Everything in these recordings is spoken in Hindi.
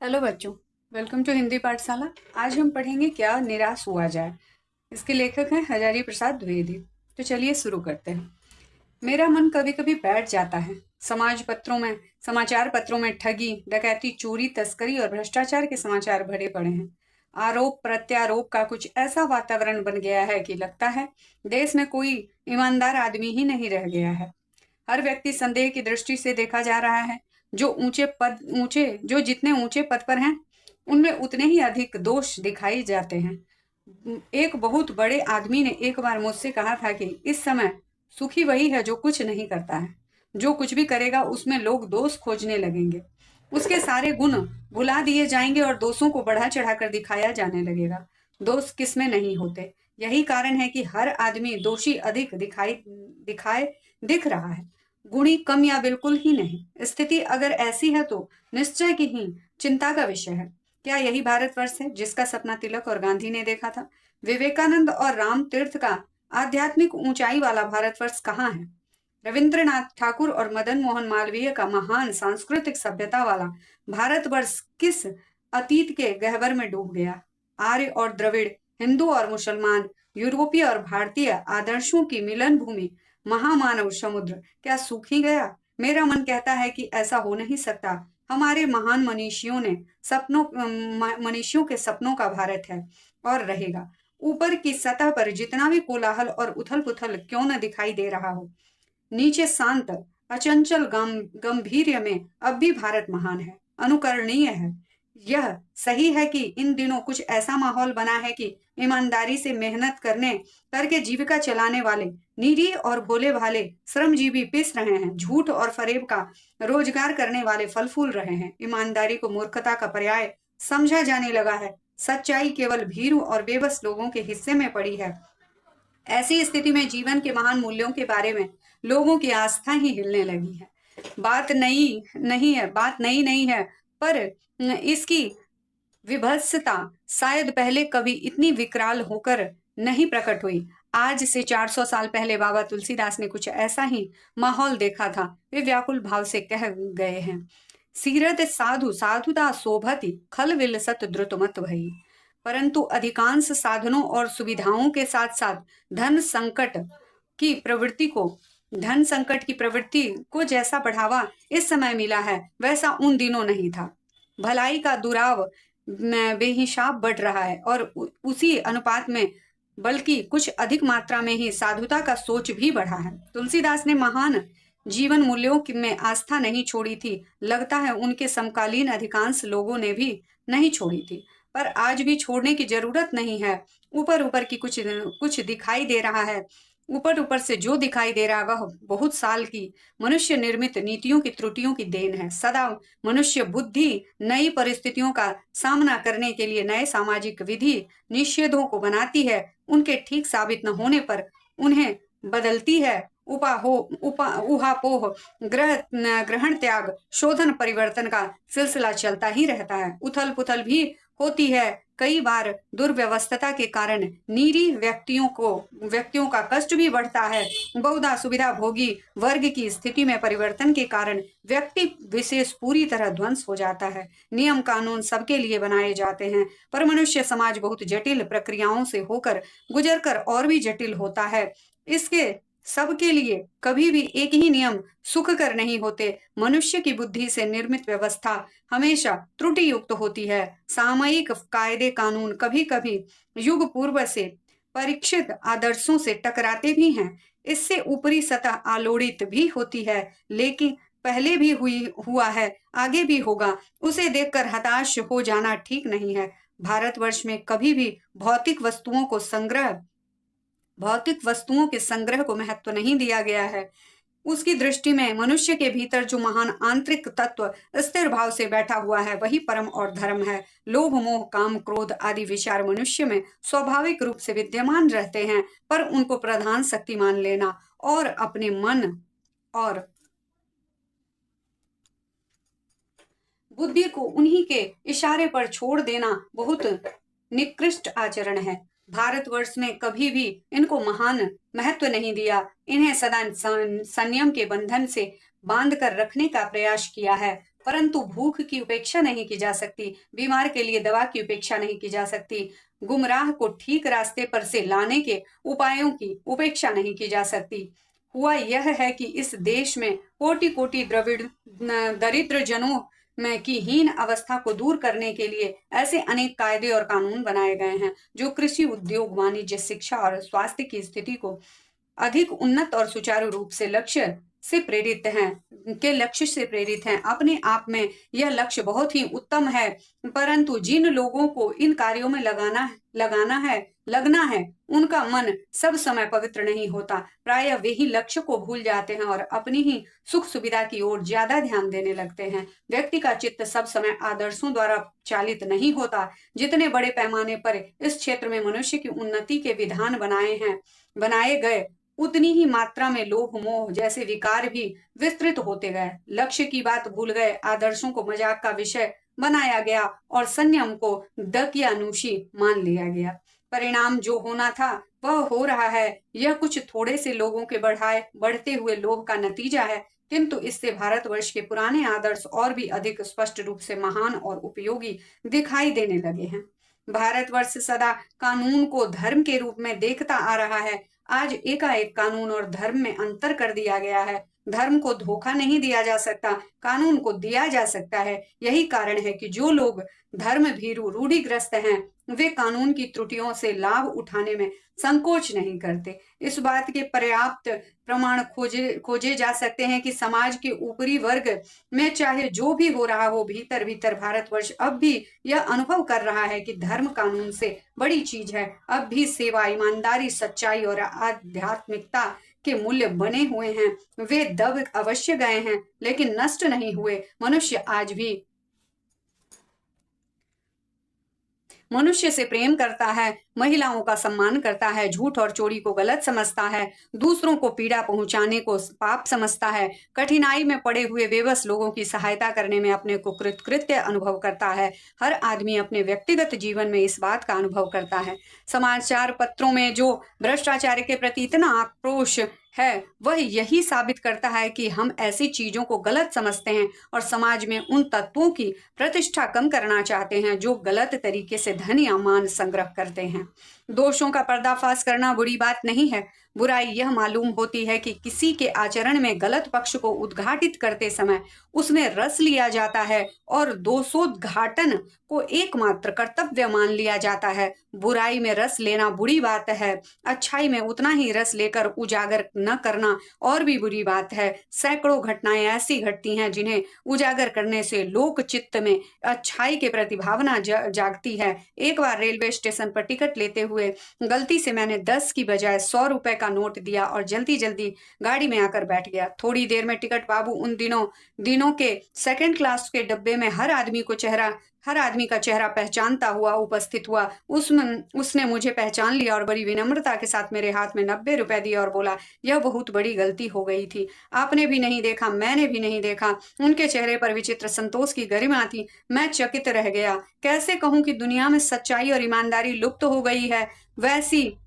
हेलो बच्चों। वेलकम टू हिंदी पाठशाला। आज हम पढ़ेंगे क्या निराश हुआ जाए। इसके लेखक हैं हजारी प्रसाद द्विवेदी। तो चलिए शुरू करते हैं। मेरा मन कभी कभी बैठ जाता है। समाचार पत्रों में ठगी, डकैती, चोरी, तस्करी और भ्रष्टाचार के समाचार भरे पड़े हैं। आरोप प्रत्यारोप का कुछ ऐसा वातावरण बन गया है कि लगता है देश में कोई ईमानदार आदमी ही नहीं रह गया है। हर व्यक्ति संदेह की दृष्टि से देखा जा रहा है। जो जितने ऊंचे पद पर हैं, उनमें उतने ही अधिक दोष दिखाई जाते हैं। एक बहुत बड़े आदमी ने एक बार मुझसे कहा था कि इस समय सुखी वही है जो कुछ नहीं करता है। जो कुछ भी करेगा उसमें लोग दोष खोजने लगेंगे। उसके सारे गुण भुला दिए जाएंगे और दोषों को बढ़ा चढ़ाकर दिखाया जाने लगेगा। दोष किसमें नहीं होते। यही कारण है कि हर आदमी दोषी अधिक दिखाए दिख रहा है, गुणी कम या बिल्कुल ही नहीं। स्थिति अगर ऐसी है तो निश्चय की ही चिंता का विषय है। क्या यही भारतवर्ष है जिसका सपना तिलक और गांधी ने देखा था? विवेकानंद और राम तीर्थ का आध्यात्मिक ऊंचाई वाला भारतवर्ष कहाँ है? रविंद्रनाथ ठाकुर और मदन मोहन मालवीय का महान सांस्कृतिक सभ्यता वाला भारतवर्ष किस अतीत के गहवर में डूब गया? आर्य और द्रविड़, हिंदू और मुसलमान, यूरोपीय और भारतीय आदर्शों की मिलन भूमि महामानव समुद्र क्या सूख ही गया? मेरा मन कहता है कि ऐसा हो नहीं सकता। हमारे महान मनीषियों के सपनों का भारत है और रहेगा। ऊपर की सतह पर जितना भी कोलाहल और उथल पुथल क्यों न दिखाई दे रहा हो, नीचे शांत अचंचल गंभीर्य में अब भी भारत महान है, अनुकरणीय है। यह सही है कि इन दिनों कुछ ऐसा माहौल बना है कि ईमानदारी से मेहनत करके जीविका चलाने वाले निरीह और भोले भाले श्रमजीवी पिस रहे हैं। झूठ और फरेब का रोजगार करने वाले फल फूल रहे हैं। ईमानदारी को मूर्खता का पर्याय समझा जाने लगा है। सच्चाई केवल भीरू और बेबस लोगों के हिस्से में पड़ी है। ऐसी स्थिति में जीवन के महान मूल्यों के बारे में लोगों की आस्था ही हिलने लगी है। बात नई नहीं है, पर इसकी विभत्सता शायद पहले कभी इतनी विकराल होकर नहीं प्रकट हुई। आज से 400 साल पहले बाबा तुलसीदास ने कुछ ऐसा ही माहौल देखा था। वे व्याकुल भाव से कह गए हैं, सीरत साधु साधुता शोभति खल विलसत द्रुतमत भई। परंतु अधिकांश साधनों और सुविधाओं के साथ साथ की प्रवृत्ति को धन संकट की प्रवृत्ति को जैसा बढ़ावा इस समय मिला है, वैसा उन दिनों नहीं था। भलाई का दुराव बेहिसाब बढ़ रहा है और उसी अनुपात में, बल्कि कुछ अधिक मात्रा में ही साधुता का सोच भी बढ़ा है। तुलसीदास ने महान जीवन मूल्यों में आस्था नहीं छोड़ी थी। लगता है उनके समकालीन अधिकांश लोगों ने भी नहीं छोड़ी थी, पर आज भी छोड़ने की जरूरत नहीं है। ऊपर ऊपर की कुछ दिखाई दे रहा है। ऊपर ऊपर से जो दिखाई दे रहा है वह बहुत साल की मनुष्य निर्मित नीतियों की त्रुटियों की देन है। सदा मनुष्य बुद्धि नई परिस्थितियों का सामना करने के लिए नए सामाजिक विधि निषेधों को बनाती है। उनके ठीक साबित न होने पर उन्हें बदलती है। उहापोह ग्रहण त्याग शोधन परिवर्तन का सिलसिला चलता ही रहता है। उथल पुथल भी होती है। कई बार दुर्व्यवस्था के कारण निरीह व्यक्तियों का कष्ट भी बढ़ता है। बहुधा सुविधा भोगी वर्ग की स्थिति में परिवर्तन के कारण व्यक्ति विशेष पूरी तरह ध्वंस हो जाता है। नियम कानून सबके लिए बनाए जाते हैं, पर मनुष्य समाज बहुत जटिल प्रक्रियाओं से होकर गुजरकर और भी जटिल होता है। इसके सबके लिए कभी भी एक ही नियम सुखकर नहीं होते। मनुष्य की बुद्धि से निर्मित व्यवस्था हमेशा त्रुटि युक्त होती है। सामयिक कायदे कानून कभी कभी युग पूर्व से परीक्षित आदर्शों से टकराते भी हैं। इससे ऊपरी सतह आलोड़ित भी होती है, लेकिन पहले भी हुआ है, आगे भी होगा। उसे देखकर हताश हो जाना ठीक नहीं है। भारतवर्ष में कभी भी भौतिक वस्तुओं के संग्रह को महत्व नहीं दिया गया है। उसकी दृष्टि में मनुष्य के भीतर जो महान आंतरिक तत्व स्थिर भाव से बैठा हुआ है, वही परम और धर्म है। लोभ मोह काम क्रोध आदि विचार मनुष्य में स्वाभाविक रूप से विद्यमान रहते हैं, पर उनको प्रधान शक्ति मान लेना और अपने मन और बुद्धि को उन्हीं के इशारे पर छोड़ देना बहुत निकृष्ट आचरण है। भारतवर्ष ने कभी भी इनको महान महत्व नहीं दिया। इन्हें सदा संयम के बंधन से बांध कर रखने का प्रयास किया है। परंतु भूख की उपेक्षा नहीं की जा सकती, बीमार के लिए दवा की उपेक्षा नहीं की जा सकती, गुमराह को ठीक रास्ते पर से लाने के उपायों की उपेक्षा नहीं की जा सकती। हुआ यह है कि इस देश में कोटि कोटि द्रविड़ दरिद्र जनों में की हीन अवस्था को दूर करने के लिए ऐसे अनेक कायदे और कानून बनाए गए हैं जो कृषि, उद्योग, वाणिज्य, शिक्षा और स्वास्थ्य की स्थिति को अधिक उन्नत और सुचारू रूप से लक्ष्य से प्रेरित हैं। अपने आप में यह लक्ष्य बहुत ही उत्तम है, परंतु जिन लोगों को इन कार्यों में लगना है, उनका मन सब समय पवित्र नहीं होता। प्रायः वे ही लक्ष्य को भूल जाते हैं और अपनी ही सुख सुविधा की ओर ज्यादा ध्यान देने लगते हैं। व्यक्ति का चित्त सब समय आदर्शों द्वारा चालित नहीं होता। जितने बड़े पैमाने पर इस क्षेत्र में मनुष्य की उन्नति के विधान बनाए गए, उतनी ही मात्रा में लोभ मोह जैसे विकार भी विस्तृत होते गए। लक्ष्य की बात भूल गए, आदर्शों को मजाक का विषय बनाया गया और संयम को दकियानुशी मान लिया गया। परिणाम जो होना था वह हो रहा है। यह कुछ थोड़े से लोगों के बढ़ते हुए लोभ का नतीजा है, किंतु इससे भारतवर्ष के पुराने आदर्श और भी अधिक स्पष्ट रूप से महान और उपयोगी दिखाई देने लगे हैं। भारतवर्ष सदा कानून को धर्म के रूप में देखता आ रहा है। आज एकाएक कानून और धर्म में अंतर कर दिया गया है। धर्म को धोखा नहीं दिया जा सकता, कानून को दिया जा सकता है। यही कारण है कि जो लोग धर्म भीरू रूढ़िग्रस्त हैं, वे कानून की त्रुटियों से लाभ उठाने में संकोच नहीं करते। इस बात के पर्याप्त प्रमाण खोजे जा सकते हैं कि समाज के ऊपरी वर्ग में चाहे जो भी हो रहा हो, भीतर भीतर भारतवर्ष अब भी यह अनुभव कर रहा है कि धर्म कानून से बड़ी चीज है। अब भी सेवा, ईमानदारी, सच्चाई और आध्यात्मिकता के मूल्य बने हुए हैं। वे दब अवश्य गए हैं, लेकिन नष्ट नहीं हुए। मनुष्य से प्रेम करता है, महिलाओं का सम्मान करता है, झूठ और चोरी को गलत समझता है, दूसरों को पीड़ा पहुंचाने को पाप समझता है, कठिनाई में पड़े हुए बेबस लोगों की सहायता करने में अपने को कृतकृत्य अनुभव करता है। हर आदमी अपने व्यक्तिगत जीवन में इस बात का अनुभव करता है। समाचार पत्रों में जो भ्रष्टाचार के प्रति इतना आक्रोश है, वह यही साबित करता है कि हम ऐसी चीजों को गलत समझते हैं और समाज में उन तत्वों की प्रतिष्ठा कम करना चाहते हैं जो गलत तरीके से धन या मान संग्रह करते हैं। दोषों का पर्दाफाश करना बुरी बात नहीं है। बुराई यह मालूम होती है कि किसी के आचरण में गलत पक्ष को उद्घाटित करते समय उसमें रस लिया जाता है और दोषोद्घाटन को एकमात्र कर्तव्य मान लिया जाता है। बुराई में रस लेना बुरी बात है, अच्छाई में उतना ही रस लेकर उजागर न करना और भी बुरी बात है। सैकड़ों घटनाएं ऐसी घटती हैं जिन्हें उजागर करने से लोक चित्त में अच्छाई के प्रति भावना जागती है। एक बार रेलवे स्टेशन पर टिकट लेते हुए गलती से मैंने 10 की बजाय 100 रुपए का नोट दिया और जल्दी जल्दी गाड़ी में आकर बैठ गया। थोड़ी देर में टिकट बाबू उन दिनों के सेकंड क्लास के डब्बे में हर आदमी का चेहरा पहचानता हुआ उपस्थित हुआ। उसने मुझे पहचान लिया और बड़ी विनम्रता के साथ मेरे हाथ में 90 रुपए दिए और बोला, यह बहुत बड़ी गलती हो गई थी। आपने भी नहीं देखा, मैंने भी नहीं देखा। उनके चेहरे पर विचित्र संतोष की गरिमा थी। मैं चकित रह गया। कैसे कहूं कि दुनिया में सच्चाई और ईमानदारी लुप्त हो गई है। वैसी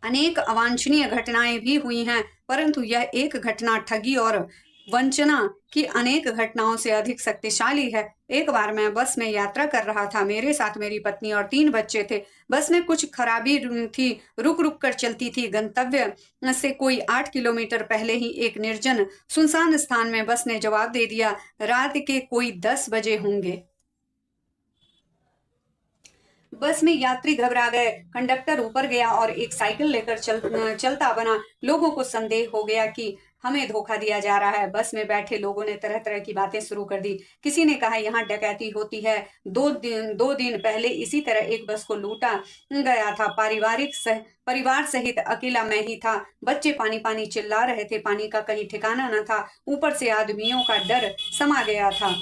अनेक अवांछनीय घटनाएं भी हुई हैं, परंतु यह एक घटना ठगी और वंचना की अनेक घटनाओं से अधिक शक्तिशाली है। एक बार मैं बस में यात्रा कर रहा था। मेरे साथ मेरी पत्नी और 3 बच्चे थे। बस में कुछ खराबी थी, रुक रुक कर चलती थी। गंतव्य से कोई 8 किलोमीटर पहले ही एक निर्जन सुनसान स्थान में बस ने जवाब दे दिया। रात के कोई 10 बजे होंगे। बस में यात्री घबरा गए। कंडक्टर ऊपर गया और एक साइकिल लेकर चलता बना। लोगों को संदेह हो गया कि हमें धोखा दिया जा रहा है। बस में बैठे लोगों ने तरह तरह की बातें शुरू कर दी। किसी ने कहा यहाँ डकैती होती है। 2 दिन पहले इसी तरह एक बस को लूटा गया था। परिवार सहित अकेला मैं ही था। बच्चे पानी पानी चिल्ला रहे थे। पानी का कहीं ठिकाना न था। ऊपर से आदमियों का डर समा गया था।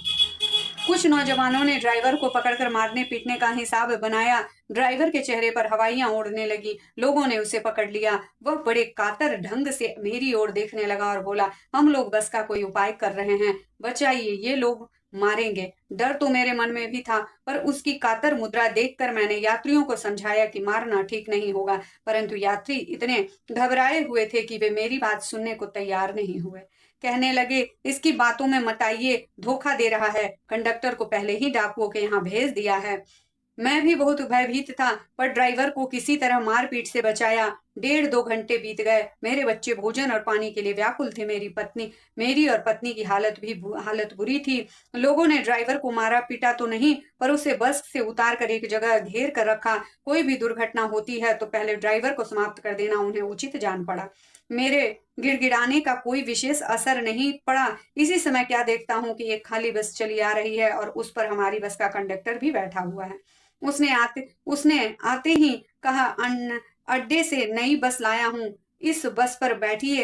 कुछ नौजवानों ने ड्राइवर को पकड़कर मारने पीटने का हिसाब बनाया। ड्राइवर के चेहरे पर हवाइयां उड़ने लगी। लोगों ने उसे पकड़ लिया। वह बड़े कातर ढंग से मेरी ओर देखने लगा और बोला, हम लोग बस का कोई उपाय कर रहे हैं, बचाइए, ये लोग मारेंगे। डर तो मेरे मन में भी था, पर उसकी कातर मुद्रा देखकर मैंने यात्रियों को समझाया कि मारना ठीक नहीं होगा, परंतु यात्री इतने घबराए हुए थे कि वे मेरी बात सुनने को तैयार नहीं हुए। कहने लगे, इसकी बातों में मत आइए, धोखा दे रहा है, कंडक्टर को पहले ही डाकुओं के यहाँ भेज दिया है। मैं भी बहुत भयभीत था, पर ड्राइवर को किसी तरह मारपीट से बचाया। 1.5-2 घंटे बीत गए। मेरे बच्चे भोजन और पानी के लिए व्याकुल थे। मेरी और पत्नी की हालत बुरी थी। लोगों ने ड्राइवर को मारा पीटा तो नहीं, पर उसे बस से उतार कर एक जगह घेर कर रखा। कोई भी दुर्घटना होती है तो पहले ड्राइवर को समाप्त कर देना उन्हें उचित जान पड़ा। मेरे गिड़गिड़ाने का कोई विशेष असर नहीं पड़ा। इसी समय क्या देखता हूँ कि एक खाली बस चली आ रही है और उस पर हमारी बस का कंडक्टर भी बैठा हुआ है। उसने आते ही कहा, अड्डे से नई बस लाया हूँ, इस बस पर बैठिए,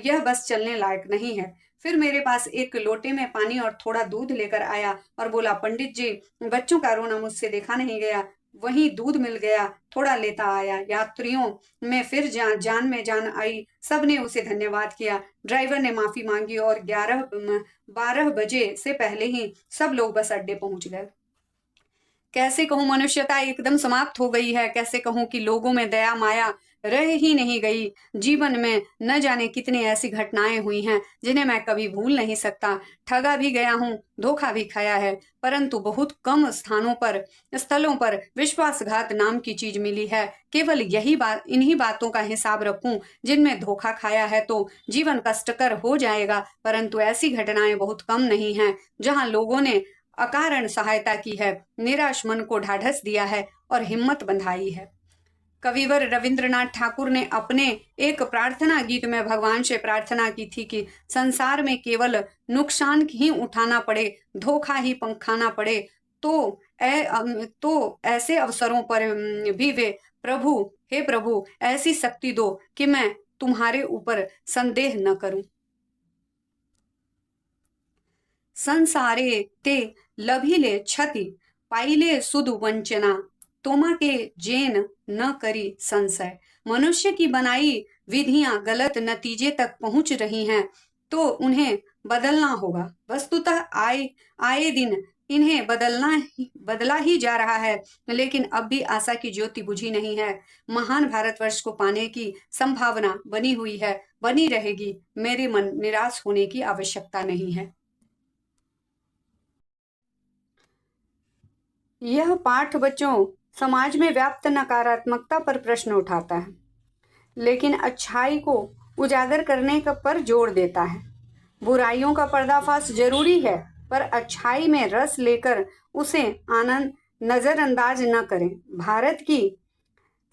यह बस चलने लायक नहीं है। फिर मेरे पास एक लोटे में पानी और थोड़ा दूध लेकर आया और बोला, पंडित जी, बच्चों का रोना मुझसे देखा नहीं गया, वहीं दूध मिल गया, थोड़ा लेता आया। यात्रियों में फिर जान में जान आई। सबने उसे धन्यवाद किया। ड्राइवर ने माफी मांगी और 12 बजे से पहले ही सब लोग बस अड्डे पहुंच गए। कैसे कहूँ, मनुष्यता एकदम समाप्त हो गई है। कैसे कहूँ कि लोगों में दया माया रह ही नहीं गई। जीवन में न जाने कितनी ऐसी घटनाएं हुई हैं जिन्हें मैं कभी भूल नहीं सकता। ठगा भी गया हूँ, धोखा भी खाया है, परंतु बहुत कम स्थलों पर विश्वासघात नाम की चीज मिली है। केवल इन्हीं बातों का हिसाब रखूं जिनमें धोखा खाया है तो जीवन कष्टकर हो जाएगा, परंतु ऐसी घटनाएं बहुत कम नहीं हैं जहां लोगों ने अकारण सहायता की है, निराश मन को ढाढ़स दिया है और हिम्मत बंधाई है। कविवर रविंद्रनाथ ठाकुर ने अपने एक प्रार्थना गीत में भगवान से प्रार्थना की थी कि संसार में केवल नुकसान ही उठाना पड़े, धोखा ही पंखाना पड़े, तो ऐसे अवसरों पर भी हे प्रभु, ऐसी शक्ति दो कि मैं तुम्हारे ऊपर संदेह न करूं। संसारे ते लभिले क्षति, पाइले सुदु वंचना, तोमा के जेन न करी संशय। मनुष्य की बनाई विधियां गलत नतीजे तक पहुंच रही हैं तो उन्हें बदलना होगा। वस्तुतः आए दिन इन्हें बदला ही जा रहा है, लेकिन अब भी आशा की ज्योति बुझी नहीं है। महान भारतवर्ष को पाने की संभावना बनी हुई है, बनी रहेगी। मेरे मन निराश होने की आवश्यकता नहीं है। यह पाठ बच्चों समाज में व्याप्त नकारात्मकता पर प्रश्न उठाता है, लेकिन अच्छाई को उजागर करने पर जोर देता है। बुराइयों का पर्दाफाश जरूरी है, पर अच्छाई में रस लेकर उसे नजरअंदाज न करें। भारत की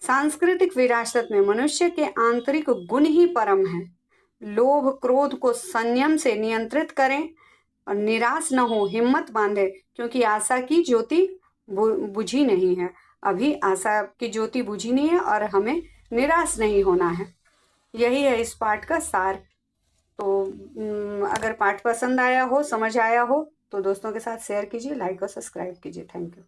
सांस्कृतिक विरासत में मनुष्य के आंतरिक गुण ही परम है। लोभ क्रोध को संयम से नियंत्रित करें और निराश न हो, हिम्मत बांधे, क्योंकि आशा की ज्योति बुझी नहीं है। अभी आशा की ज्योति बुझी नहीं है और हमें निराश नहीं होना है। यही है इस पाठ का सार। तो अगर पाठ पसंद आया हो, समझ आया हो, तो दोस्तों के साथ शेयर कीजिए, लाइक और सब्सक्राइब कीजिए। Thank you.